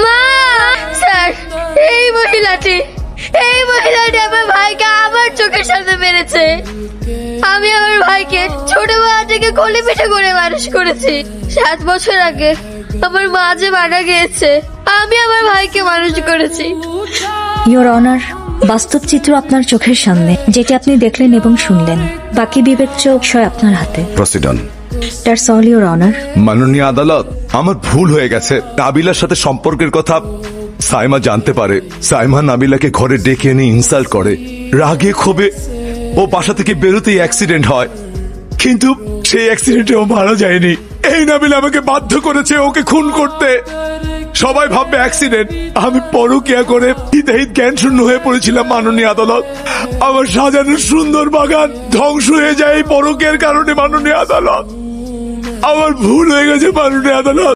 মা, স্যার, এই মহিলাটি আমার ভাইকে আমার চোখের সামনে মেরেছে। আমি আমার ভাইকে ছোটবেলা থেকে কোলে পিঠে করে মানুষ করেছি। 7 বছর আগে আমার মা যে মারা গিয়েছে, আমি আমার ভাইকে মানুষ করেছি। ইওর অনার, বাস্তব চিত্র আপনার চোখের সামনে, যেটি আপনি দেখলেন এবং শুনলেন। বাকি বিবেচ্য বিষয় আপনার হাতে। Proceed on. That's all your honour. মাননীয় আদালত, আমার ভুল হয়ে গেছে। নাবিলার সাথে সম্পর্কের কথা সাইমা জানতে পারে। সাইমা নাবিলাকে ঘরে ডেকে এনে ইনসাল্ট করে। রাগে ক্ষোভে ও বাসা থেকে বেরোতেই অ্যাক্সিডেন্ট হয়, কিন্তু সেই অ্যাক্সিডেন্টে ও মারা যায়নি। এই নাবিল আমাকে বাধ্য করেছে ওকে খুন করতে। সবাই ভাববে অ্যাক্সিডেন্ট। আমি পরকিয়া করে হিতাহিত জ্ঞান শূন্য হয়ে পড়েছিলাম। মাননীয় আদালত, আমার সাজানো সুন্দর বাগান ধ্বংস হয়ে যায় এই পরকিয়ার কারণে। মাননীয় আদালত, আমার ভুল হয়ে গেছে। মাননীয় আদালত।